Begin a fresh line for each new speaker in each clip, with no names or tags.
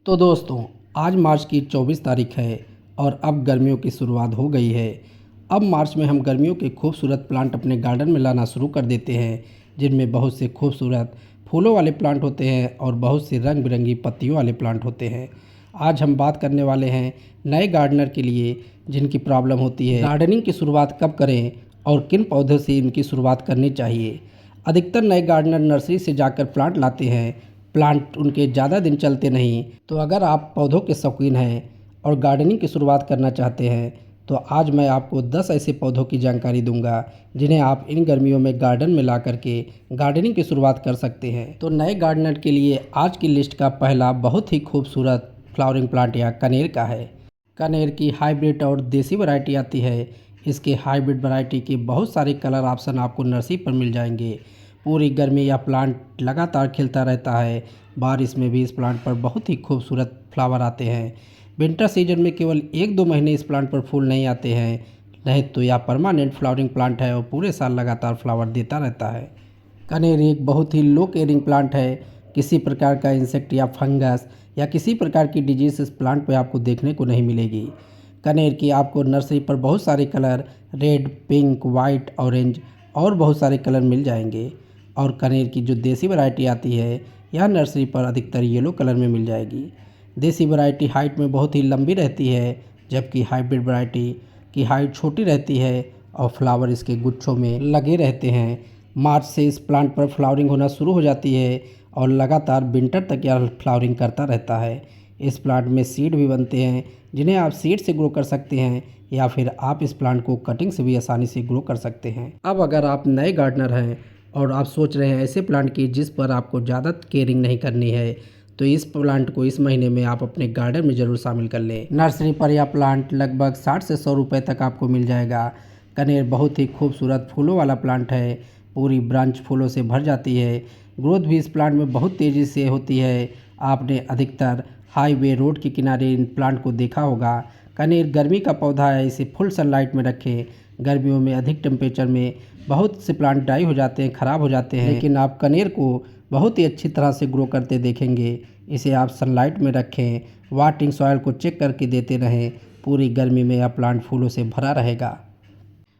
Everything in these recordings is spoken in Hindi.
तो दोस्तों, आज मार्च की 24 तारीख है और अब गर्मियों की शुरुआत हो गई है। अब मार्च में हम गर्मियों के खूबसूरत प्लांट अपने गार्डन में लाना शुरू कर देते हैं, जिनमें बहुत से खूबसूरत फूलों वाले प्लांट होते हैं और बहुत से रंग बिरंगी पत्तियों वाले प्लांट होते हैं। आज हम बात करने वाले हैं नए गार्डनर के लिए जिनकी प्रॉब्लम होती है गार्डनिंग की शुरुआत कब करें और किन पौधों से इनकी शुरुआत करनी चाहिए। अधिकतर नए गार्डनर नर्सरी से जाकर प्लांट लाते हैं। प्लांट उनके ज़्यादा दिन चलते नहीं। तो अगर आप पौधों के शौकीन हैं और गार्डनिंग की शुरुआत करना चाहते हैं तो आज मैं आपको 10 ऐसे पौधों की जानकारी दूंगा जिन्हें आप इन गर्मियों में गार्डन में ला करके गार्डनिंग की शुरुआत कर सकते हैं। तो नए गार्डनर के लिए आज की लिस्ट का पहला बहुत ही खूबसूरत फ्लावरिंग प्लांट या कनेर का है। कनेर की हाइब्रिड और देसी वैरायटी आती है। इसके हाइब्रिड वैरायटी के बहुत सारे कलर ऑप्शन आपको नर्सरी पर मिल जाएंगे। पूरी गर्मी यह प्लांट लगातार खिलता रहता है। बारिश में भी इस प्लांट पर बहुत ही खूबसूरत फ्लावर आते हैं। विंटर सीजन में केवल 1-2 महीने इस प्लांट पर फूल नहीं आते हैं, नहीं तो यह परमानेंट फ्लावरिंग प्लांट है और पूरे साल लगातार फ्लावर देता रहता है। कनेर एक बहुत ही लो केयरिंग प्लांट है। किसी प्रकार का इंसेक्ट या फंगस या किसी प्रकार की डिजीज इस प्लांट पर आपको देखने को नहीं मिलेगी। कनेर की आपको नर्सरी पर बहुत सारे colour red, pink, white, orange और बहुत सारे कलर मिल जाएंगे। और कनेर की जो देसी वैरायटी आती है यह नर्सरी पर अधिकतर येलो कलर में मिल जाएगी। देसी वैरायटी हाइट में बहुत ही लंबी रहती है, जबकि हाइब्रिड वैरायटी की हाइट छोटी रहती है और फ्लावर इसके गुच्छों में लगे रहते हैं। मार्च से इस प्लांट पर फ्लावरिंग होना शुरू हो जाती है और लगातार विंटर तक यह फ्लावरिंग करता रहता है। इस प्लांट में सीड भी बनते हैं जिन्हें आप सीड से ग्रो कर सकते हैं या फिर आप इस प्लांट को कटिंग से भी आसानी से ग्रो कर सकते हैं। अब अगर आप नए गार्डनर हैं और आप सोच रहे हैं ऐसे प्लांट की जिस पर आपको ज़्यादा केयरिंग नहीं करनी है, तो इस प्लांट को इस महीने में आप अपने गार्डन में ज़रूर शामिल कर लें। नर्सरी पर यह प्लांट लगभग 60 से 100 रुपये तक आपको मिल जाएगा। कनेर बहुत ही खूबसूरत फूलों वाला प्लांट है। पूरी ब्रांच फूलों से भर जाती है। ग्रोथ भी इस प्लांट में बहुत तेज़ी से होती है। आपने अधिकतर हाईवे रोड के किनारे इन प्लांट को देखा होगा। कनेर गर्मी का पौधा है, इसे फुल सनलाइट में रखें। गर्मियों में अधिक टेम्परेचर में बहुत से प्लांट डाई हो जाते हैं, ख़राब हो जाते हैं, लेकिन आप कनेर को बहुत ही अच्छी तरह से ग्रो करते देखेंगे। इसे आप सनलाइट में रखें, वाटरिंग सॉइल को चेक करके देते रहें। पूरी गर्मी में यह प्लांट फूलों से भरा रहेगा।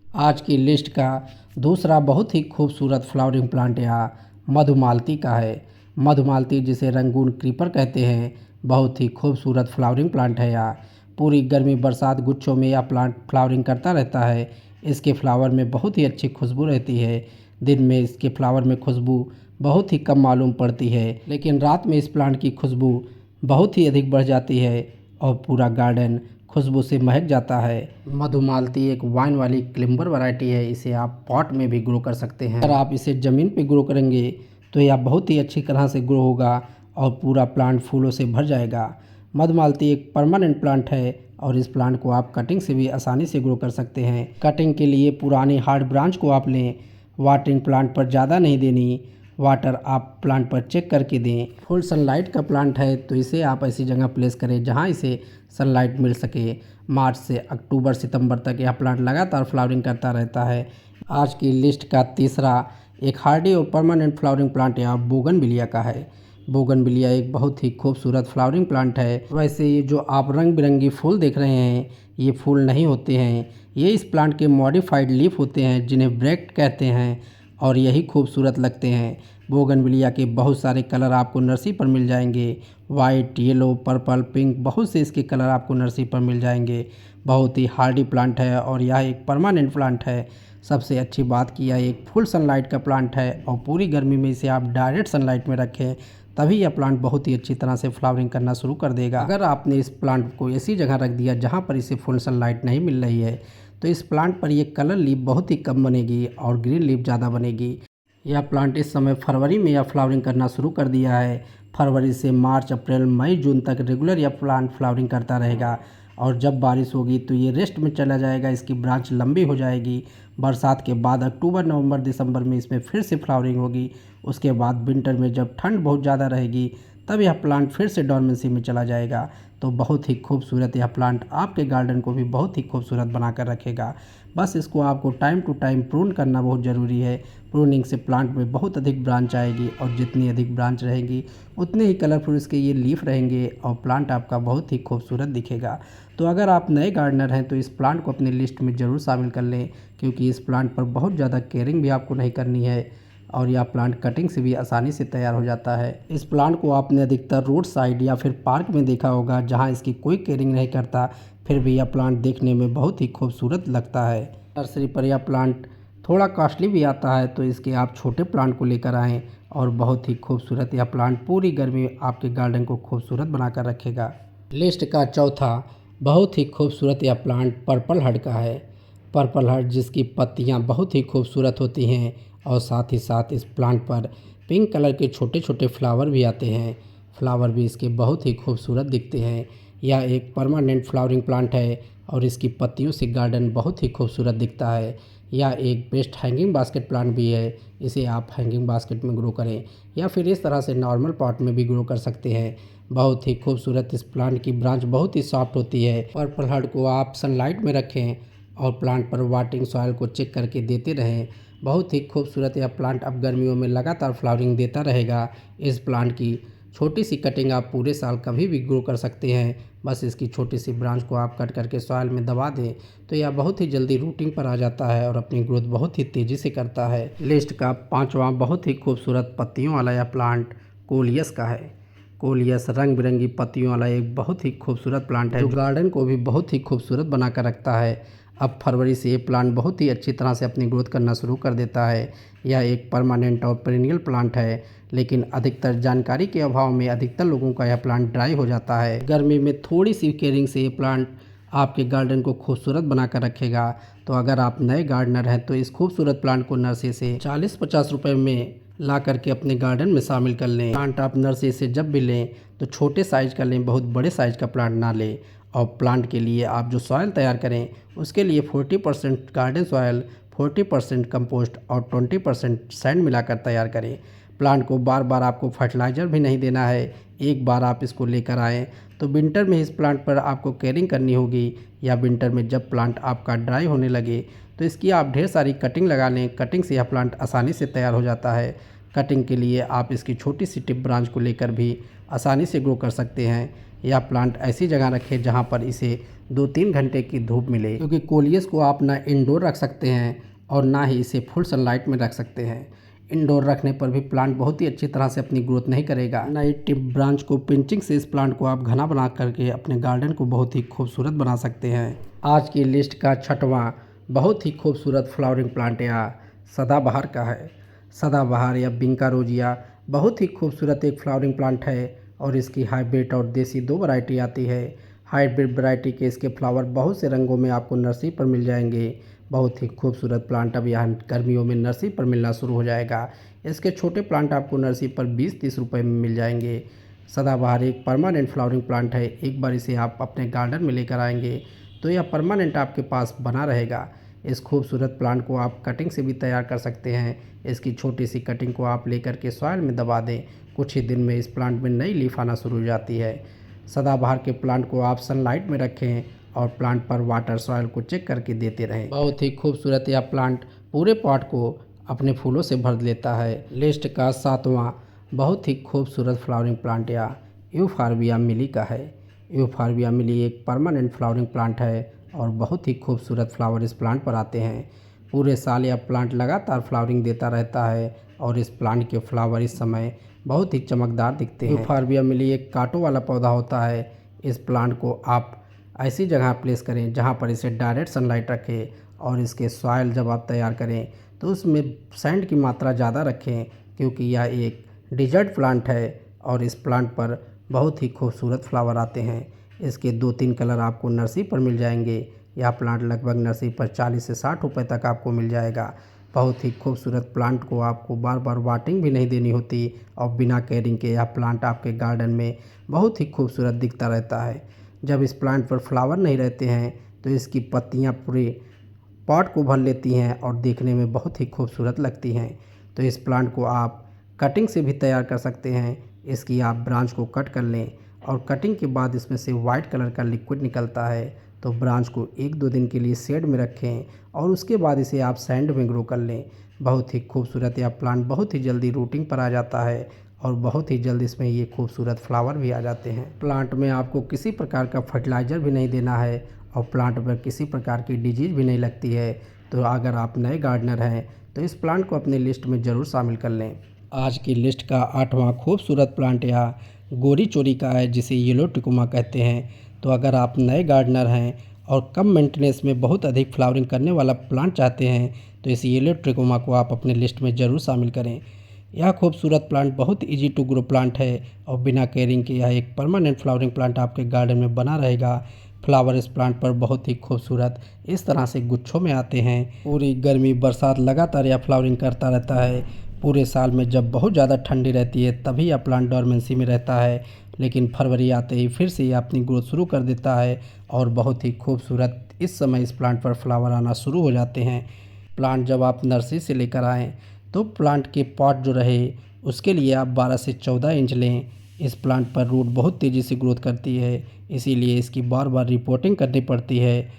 आज की लिस्ट का दूसरा बहुत ही खूबसूरत फ्लावरिंग प्लांट या मधुमालती का है। मधुमालती जिसे रंगून क्रीपर कहते हैं, बहुत ही खूबसूरत फ्लावरिंग प्लांट है। या पूरी गर्मी बरसात गुच्छों में यह प्लांट फ्लावरिंग करता रहता है। इसके फ्लावर में बहुत ही अच्छी खुशबू रहती है। दिन में इसके फ्लावर में खुशबू बहुत ही कम मालूम पड़ती है, लेकिन रात में इस प्लांट की खुशबू बहुत ही अधिक बढ़ जाती है और पूरा गार्डन खुशबू से महक जाता है। मधुमालती एक वाइन वाली क्लिम्बर वैरायटी है। इसे आप पॉट में भी ग्रो कर सकते हैं। अगर आप इसे ज़मीन पे ग्रो करेंगे तो यह बहुत ही अच्छी तरह से ग्रो होगा और पूरा प्लांट फूलों से भर जाएगा। मधुमालती एक परमानेंट प्लांट है और इस प्लांट को आप कटिंग से भी आसानी से ग्रो कर सकते हैं। कटिंग के लिए पुरानी हार्ड ब्रांच को आप लें। वाटरिंग प्लांट पर ज़्यादा नहीं देनी, वाटर आप प्लांट पर चेक करके दें। फुल सनलाइट का प्लांट है तो इसे आप ऐसी जगह प्लेस करें जहां इसे सनलाइट मिल सके। मार्च से अक्टूबर सितंबर तक यह प्लांट लगातार फ्लावरिंग करता रहता है। आज की लिस्ट का तीसरा एक हार्डी और परमानेंट फ्लावरिंग प्लांट या बोगनविलिया का है। बोगनविलिया एक बहुत ही खूबसूरत फ्लावरिंग प्लांट है। वैसे ये जो आप रंग बिरंगी फूल देख रहे हैं ये फूल नहीं होते हैं, ये इस प्लांट के मॉडिफाइड लीफ होते हैं जिन्हें ब्रेक्ट कहते हैं और यही खूबसूरत लगते हैं। बोगनविलिया के बहुत सारे कलर आपको नर्सरी पर मिल जाएंगे। वाइट, येलो, पर्पल, पिंक, बहुत से इसके कलर आपको नर्सरी पर मिल जाएंगे। बहुत ही हार्डी प्लांट है और यह एक परमानेंट प्लांट है। सबसे अच्छी बात कि यह एक फुल सनलाइट का प्लांट है और पूरी गर्मी में इसे आप डायरेक्ट सनलाइट में रखें तभी यह प्लांट बहुत ही अच्छी तरह से फ्लावरिंग करना शुरू कर देगा। अगर आपने इस प्लांट को ऐसी जगह रख दिया जहाँ पर इसे फुल सनलाइट नहीं मिल रही है तो इस प्लांट पर ये कलर लीफ बहुत ही कम बनेगी और ग्रीन लीफ ज़्यादा बनेगी। यह प्लांट इस समय फरवरी में यह फ्लावरिंग करना शुरू कर दिया है। फरवरी से मार्च, अप्रैल, मई, जून तक रेगुलर यह प्लांट फ्लावरिंग करता रहेगा और जब बारिश होगी तो ये रेस्ट में चला जाएगा। इसकी ब्रांच लंबी हो जाएगी। बरसात के बाद अक्टूबर, नवंबर, दिसंबर में इसमें फिर से फ्लावरिंग होगी। उसके बाद विंटर में जब ठंड बहुत ज़्यादा रहेगी तब यह प्लांट फिर से डोरमेंसी में चला जाएगा। तो बहुत ही खूबसूरत यह प्लांट आपके गार्डन को भी बहुत ही खूबसूरत बनाकर रखेगा। बस इसको आपको टाइम टू टाइम प्रून करना बहुत ज़रूरी है। प्रूनिंग से प्लांट में बहुत अधिक ब्रांच आएगी और जितनी अधिक ब्रांच रहेंगी उतने ही कलरफुल इसके ये लीफ रहेंगे और प्लांट आपका बहुत ही खूबसूरत दिखेगा। तो अगर आप नए गार्डनर हैं तो इस प्लांट को अपनी लिस्ट में ज़रूर शामिल कर लें, क्योंकि इस प्लांट पर बहुत ज़्यादा केयरिंग भी आपको नहीं करनी है और यह प्लांट कटिंग से भी आसानी से तैयार हो जाता है। इस प्लांट को आपने अधिकतर रोड साइड या फिर पार्क में देखा होगा, जहां इसकी कोई केयरिंग नहीं करता, फिर भी यह प्लांट देखने में बहुत ही खूबसूरत लगता है। नर्सरी पर यह प्लांट थोड़ा कॉस्टली भी आता है, तो इसके आप छोटे प्लांट को लेकर आएँ और बहुत ही खूबसूरत यह प्लांट पूरी गर्मी आपके गार्डन को खूबसूरत बनाकर रखेगा। लिस्ट का चौथा बहुत ही खूबसूरत यह प्लांट पर्पल हर्ट का है। पर्पल हर्ट जिसकी पत्तियां बहुत ही खूबसूरत होती हैं और साथ ही साथ इस प्लांट पर पिंक कलर के छोटे छोटे फ्लावर भी आते हैं। फ्लावर भी इसके बहुत ही खूबसूरत दिखते हैं। यह एक परमानेंट फ्लावरिंग प्लांट है और इसकी पत्तियों से गार्डन बहुत ही खूबसूरत दिखता है। यह एक बेस्ट हैंगिंग बास्केट प्लांट भी है। इसे आप हैंगिंग बास्केट में ग्रो करें या फिर इस तरह से नॉर्मल पॉट में भी ग्रो कर सकते हैं। बहुत ही खूबसूरत इस प्लांट की ब्रांच बहुत ही सॉफ्ट होती है। पर्पल हर्ट को आप सनलाइट में रखें और प्लांट पर वाटरिंग सॉइल को चेक करके देते रहें। बहुत ही खूबसूरत यह प्लांट अब गर्मियों में लगातार फ्लावरिंग देता रहेगा। इस प्लांट की छोटी सी कटिंग आप पूरे साल कभी भी ग्रो कर सकते हैं। बस इसकी छोटी सी ब्रांच को आप कट करके सॉइल में दबा दें तो यह बहुत ही जल्दी रूटिंग पर आ जाता है और अपनी ग्रोथ बहुत ही तेज़ी से करता है। लिस्ट का पांचवा बहुत ही खूबसूरत पत्तियों वाला यह प्लांट कोलियस का है। कोलियस रंग बिरंगी पत्तियों वाला एक बहुत ही खूबसूरत प्लांट है जो गार्डन को भी बहुत ही खूबसूरत बनाकर रखता है। अब फरवरी से ये प्लांट बहुत ही अच्छी तरह से अपनी ग्रोथ करना शुरू कर देता है। यह एक परमानेंट और पेरिनियल प्लांट है, लेकिन अधिकतर जानकारी के अभाव में अधिकतर लोगों का यह प्लांट ड्राई हो जाता है। गर्मी में थोड़ी सी केयरिंग से ये प्लांट आपके गार्डन को खूबसूरत बनाकर रखेगा। तो अगर आप नए गार्डनर हैं तो इस खूबसूरत प्लांट को नर्सरी से 40-50 रुपये में ला करके अपने गार्डन में शामिल कर लें। प्लांट आप नर्सरी से जब भी लें तो छोटे साइज़ का लें, बहुत बड़े साइज़ का प्लांट ना लें। और प्लांट के लिए आप जो सॉइल तैयार करें उसके लिए 40% गार्डन सॉइल, 40% कंपोस्ट और 20% सैंड मिलाकर तैयार करें। प्लांट को बार बार आपको फर्टिलाइज़र भी नहीं देना है। एक बार आप इसको लेकर आएँ तो विंटर में इस प्लांट पर आपको केयरिंग करनी होगी, या विंटर में जब प्लांट आपका ड्राई होने लगे तो इसकी आप ढेर सारी कटिंग लगा लें। कटिंग से यह प्लांट आसानी से तैयार हो जाता है। कटिंग के लिए आप इसकी छोटी सी टिप ब्रांच को लेकर भी आसानी से ग्रो कर सकते हैं। यह प्लांट ऐसी जगह रखें जहां पर इसे 2-3 घंटे की धूप मिले, क्योंकि कोलियस को आप ना इंडोर रख सकते हैं और ना ही इसे फुल सनलाइट में रख सकते हैं। इंडोर रखने पर भी प्लांट बहुत ही अच्छी तरह से अपनी ग्रोथ नहीं करेगा। नई टिप ब्रांच को पिंचिंग से इस प्लांट को आप घना बना करके अपने गार्डन को बहुत ही खूबसूरत बना सकते हैं। आज की लिस्ट का छठवां बहुत ही खूबसूरत फ्लावरिंग प्लांट या सदाबहार का है। सदाबहार या बिंका रोजिया बहुत ही खूबसूरत एक फ्लावरिंग प्लांट है और इसकी हाइब्रिड और देसी दो वैरायटी आती है। हाइब्रिड वैरायटी के इसके फ्लावर बहुत से रंगों में आपको नर्सरी पर मिल जाएंगे। बहुत ही खूबसूरत प्लांट अब यहाँ गर्मियों में नर्सरी पर मिलना शुरू हो जाएगा। इसके छोटे प्लांट आपको नर्सरी पर 20-30 रुपये में मिल जाएंगे। सदाबहार एक परमानेंट फ्लावरिंग प्लांट है। एक बार इसे आप अपने गार्डन में लेकर आएंगे तो यह परमानेंट आपके पास बना रहेगा। इस खूबसूरत प्लांट को आप कटिंग से भी तैयार कर सकते हैं। इसकी छोटी सी कटिंग को आप लेकर के सॉइल में दबा दें, कुछ ही दिन में इस प्लांट में नई लीफ आना शुरू हो जाती है। सदाबहार के प्लांट को आप सनलाइट में रखें और प्लांट पर वाटर सॉइल को चेक करके देते रहें। बहुत ही खूबसूरत यह प्लांट पूरे पॉट को अपने फूलों से भर लेता है। लिस्ट का सातवां बहुत ही खूबसूरत फ्लावरिंग प्लांट या यूफॉर्बिया मिली का है। यूफॉर्बिया मिली एक परमानेंट फ्लावरिंग प्लांट है और बहुत ही खूबसूरत फ्लावर इस प्लांट पर आते हैं। पूरे साल यह प्लांट लगातार फ्लावरिंग देता रहता है और इस प्लांट के फ्लावर इस समय बहुत ही चमकदार दिखते हैं। यूफॉर्बिया मिली एक कांटों वाला पौधा होता है। इस प्लांट को आप ऐसी जगह प्लेस करें जहां पर इसे डायरेक्ट सनलाइट रखें और इसके सॉइल जब आप तैयार करें तो उसमें सैंड की मात्रा ज़्यादा रखें, क्योंकि यह एक डिजर्ट प्लांट है और इस प्लांट पर बहुत ही खूबसूरत फ्लावर आते हैं। इसके 2-3 कलर आपको नर्सरी पर मिल जाएंगे। यह प्लांट लगभग नर्सरी पर 40 से 60 रुपये तक आपको मिल जाएगा। बहुत ही खूबसूरत प्लांट को आपको बार बार वाटरिंग भी नहीं देनी होती और बिना केयरिंग के यह प्लांट आपके गार्डन में बहुत ही खूबसूरत दिखता रहता है। जब इस प्लांट पर फ्लावर नहीं रहते हैं तो इसकी पत्तियां पूरे पॉट को भर लेती हैं और देखने में बहुत ही खूबसूरत लगती हैं। तो इस प्लांट को आप कटिंग से भी तैयार कर सकते हैं इसकी आप ब्रांच को कट कर लें और कटिंग के बाद इसमें से वाइट कलर का लिक्विड निकलता है, तो ब्रांच को 1-2 दिन के लिए शेड में रखें और उसके बाद इसे आप सैंड में ग्रो कर लें। बहुत ही खूबसूरत यह प्लांट बहुत ही जल्दी रूटिंग पर आ जाता है और बहुत ही जल्द इसमें ये खूबसूरत फ्लावर भी आ जाते हैं। प्लांट में आपको किसी प्रकार का फर्टिलाइज़र भी नहीं देना है और प्लांट पर किसी प्रकार की डिजीज़ भी नहीं लगती है। तो अगर आप नए गार्डनर हैं तो इस प्लांट को अपनी लिस्ट में ज़रूर शामिल कर लें। आज की लिस्ट का 8वां खूबसूरत प्लांट यह गोरी चोरी का है, जिसे येलो टिकोमा कहते हैं। तो अगर आप नए गार्डनर हैं और कम मेंटेनेंस में बहुत अधिक फ्लावरिंग करने वाला प्लांट चाहते हैं तो इस येलो टिकोमा को आप अपने लिस्ट में ज़रूर शामिल करें। यह खूबसूरत प्लांट बहुत इजी टू ग्रो प्लांट है और बिना केयरिंग के यह एक परमानेंट फ्लावरिंग प्लांट आपके गार्डन में बना रहेगा। फ्लावर इस प्लांट पर बहुत ही खूबसूरत इस तरह से गुच्छों में आते हैं। पूरी गर्मी बरसात लगातार यह फ्लावरिंग करता रहता है। पूरे साल में जब बहुत ज़्यादा ठंडी रहती है तभी यह प्लांट डोरमेंसी में रहता है, लेकिन फरवरी आते ही फिर से यह अपनी ग्रोथ शुरू कर देता है और बहुत ही खूबसूरत इस समय इस प्लांट पर फ्लावर आना शुरू हो जाते हैं। प्लांट जब आप नर्सरी से लेकर आएँ तो प्लांट के पॉट जो रहे उसके लिए आप 12 से 14 इंच लें। इस प्लांट पर रूट बहुत तेज़ी से ग्रोथ करती है, इसीलिए इसकी बार बार रिपोर्टिंग करनी पड़ती है।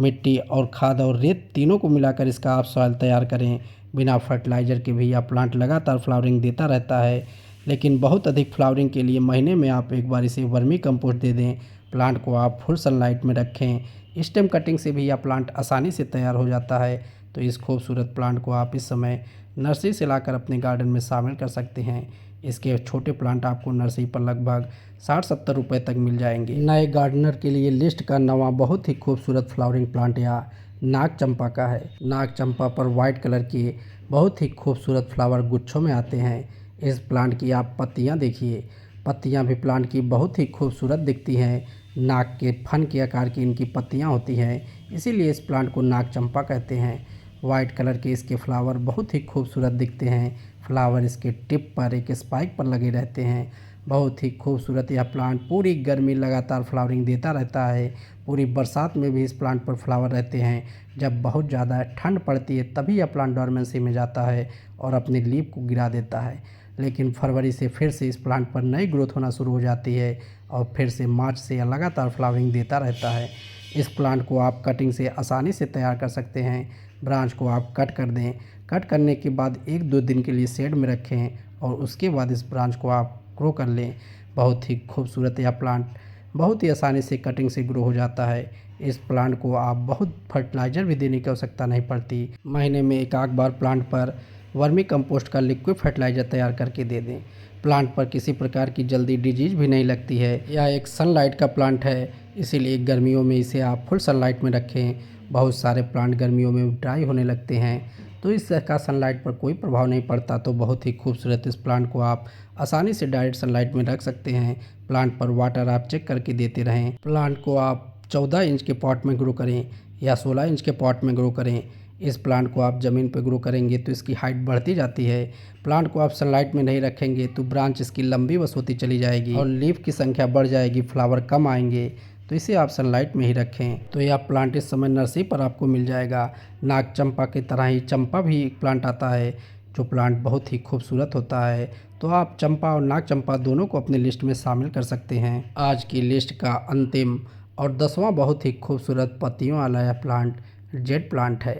मिट्टी और खाद और रेत तीनों को मिलाकर इसका आप सॉइल तैयार करें। बिना फर्टिलाइज़र के भी यह प्लांट लगातार फ्लावरिंग देता रहता है, लेकिन बहुत अधिक फ्लावरिंग के लिए महीने में आप एक बार इसे वर्मी कंपोस्ट दे दें। प्लांट को आप फुल सनलाइट में रखें। स्टेम कटिंग से भी यह प्लांट आसानी से तैयार हो जाता है। तो इस खूबसूरत प्लांट को आप इस समय नर्सरी से लाकर अपने गार्डन में शामिल कर सकते हैं। इसके छोटे प्लांट आपको नर्सरी पर लगभग 60-70 रुपये तक मिल जाएंगे। नए गार्डनर के लिए लिस्ट का नवा बहुत ही खूबसूरत फ्लावरिंग प्लांट या नाग चंपा का है। नाग चंपा पर वाइट कलर के बहुत ही खूबसूरत फ्लावर गुच्छों में आते हैं। इस प्लांट की आप पत्तियां देखिए, पत्तियां भी प्लांट की बहुत ही खूबसूरत दिखती हैं। नाग के फन के आकार की इनकी पत्तियां होती हैं, इसीलिए इस प्लांट को नाग चंपा कहते हैं। वाइट कलर के इसके फ्लावर बहुत ही खूबसूरत दिखते हैं। फ्लावर इसके टिप पर एक स्पाइक पर लगे रहते हैं। बहुत ही खूबसूरत यह प्लांट पूरी गर्मी लगातार फ्लावरिंग देता रहता है। पूरी बरसात में भी इस प्लांट पर फ्लावर रहते हैं। जब बहुत ज़्यादा ठंड पड़ती है तभी यह प्लांट डोरमेंसी में जाता है और अपनी लीफ को गिरा देता है, लेकिन फरवरी से फिर से इस प्लांट पर नई ग्रोथ होना शुरू हो जाती है और फिर से मार्च से यह लगातार फ्लावरिंग देता रहता है। इस प्लांट को आप कटिंग से आसानी से तैयार कर सकते हैं। ब्रांच को आप कट कर दें। कट करने के बाद 1-2 दिन के लिए शेड में रखें और उसके बाद इस ब्रांच को आप ग्रो कर लें। बहुत ही खूबसूरत यह प्लांट बहुत ही आसानी से कटिंग से ग्रो हो जाता है। इस प्लांट को आप बहुत फर्टिलाइज़र भी देने की आवश्यकता नहीं पड़ती। महीने में एक आध बार प्लांट पर वर्मी कंपोस्ट का लिक्विड फर्टिलाइज़र तैयार करके दे दें। प्लांट पर किसी प्रकार की जल्दी डिजीज भी नहीं लगती है। यह एक सनलाइट का प्लांट है, इसीलिए गर्मियों में इसे आप फुल सनलाइट में रखें। बहुत सारे प्लांट गर्मियों में ड्राई होने लगते हैं, तो इसका सनलाइट पर कोई प्रभाव नहीं पड़ता। तो बहुत ही खूबसूरत इस प्लांट को आप आसानी से डायरेक्ट सनलाइट में रख सकते हैं। प्लांट पर वाटर आप चेक करके देते रहें। प्लांट को आप 14 इंच के पॉट में ग्रो करें या 16 इंच के पॉट में ग्रो करें। इस प्लांट को आप ज़मीन पर ग्रो करेंगे तो इसकी हाइट बढ़ती जाती है। प्लांट को आप सनलाइट में नहीं रखेंगे तो ब्रांच इसकी लंबी बस होती चली जाएगी और लीफ की संख्या बढ़ जाएगी, फ्लावर कम आएंगे। तो इसे आप सनलाइट में ही रखें। तो यह प्लांट इस समय नर्सरी पर आपको मिल जाएगा। नाग चंपा की तरह ही चंपा भी एक प्लांट आता है जो प्लांट बहुत ही खूबसूरत होता है। तो आप चंपा और नाग चंपा दोनों को अपनी लिस्ट में शामिल कर सकते हैं। आज की लिस्ट का अंतिम और 10वां बहुत ही खूबसूरत पत्तियों वाला यह प्लांट जेड प्लांट है।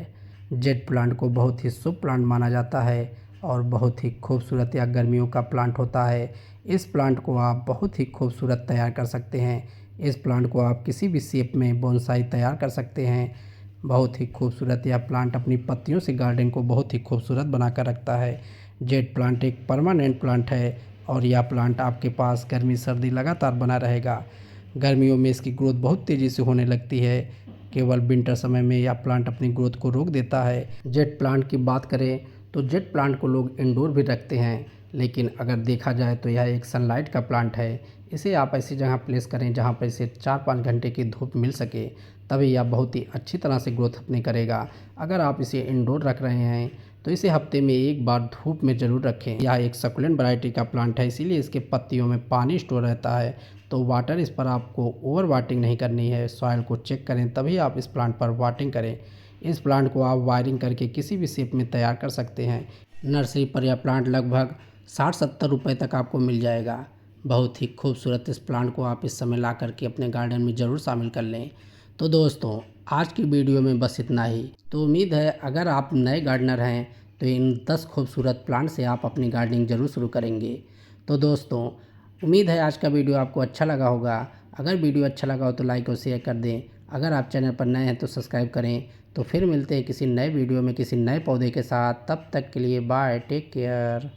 जेड प्लांट को बहुत ही शुभ प्लांट माना जाता है और बहुत ही खूबसूरत या गर्मियों का प्लांट होता है। इस प्लांट को आप बहुत ही खूबसूरत तैयार कर सकते हैं। इस प्लांट को आप किसी भी शेप में बोनसाई तैयार कर सकते हैं। बहुत ही खूबसूरत यह प्लांट अपनी पत्तियों से गार्डन को बहुत ही खूबसूरत बनाकर रखता है। जेड प्लांट एक परमानेंट प्लांट है और यह प्लांट आपके पास गर्मी सर्दी लगातार बना रहेगा। गर्मियों में इसकी ग्रोथ बहुत तेज़ी से होने लगती है, केवल विंटर समय में यह प्लांट अपनी ग्रोथ को रोक देता है। जेड प्लांट की बात करें तो जेड प्लांट को लोग इंडोर भी रखते हैं, लेकिन अगर देखा जाए तो यह एक सनलाइट का प्लांट है। इसे आप ऐसी जगह प्लेस करें जहां पर इसे 4-5 घंटे की धूप मिल सके, तभी यह बहुत ही अच्छी तरह से ग्रोथ अपनी करेगा। अगर आप इसे इंडोर रख रहे हैं तो इसे हफ्ते में एक बार धूप में ज़रूर रखें। यह एक सकुलेंट वैरायटी का प्लांट है, इसीलिए इसके पत्तियों में पानी स्टोर रहता है, तो वाटर इस पर आपको ओवर वाटरिंग नहीं करनी है। सॉइल को चेक करें तभी आप इस प्लांट पर वाटरिंग करें। इस प्लांट को आप वायरिंग करके किसी भी शेप में तैयार कर सकते हैं। नर्सरी पर यह प्लांट लगभग 60-70 रुपये तक आपको मिल जाएगा। बहुत ही खूबसूरत इस प्लांट को आप इस समय ला करके अपने गार्डन में ज़रूर शामिल कर लें। तो दोस्तों, आज की वीडियो में बस इतना ही। तो उम्मीद है अगर आप नए गार्डनर हैं तो इन 10 खूबसूरत प्लांट से आप अपनी गार्डनिंग ज़रूर शुरू करेंगे। तो दोस्तों, उम्मीद है आज का वीडियो आपको अच्छा लगा होगा। अगर वीडियो अच्छा लगा हो तो लाइक और शेयर कर दें। अगर आप चैनल पर नए हैं तो सब्सक्राइब करें। तो फिर मिलते हैं किसी नए वीडियो में किसी नए पौधे के साथ। तब तक के लिए बाय, टेक केयर।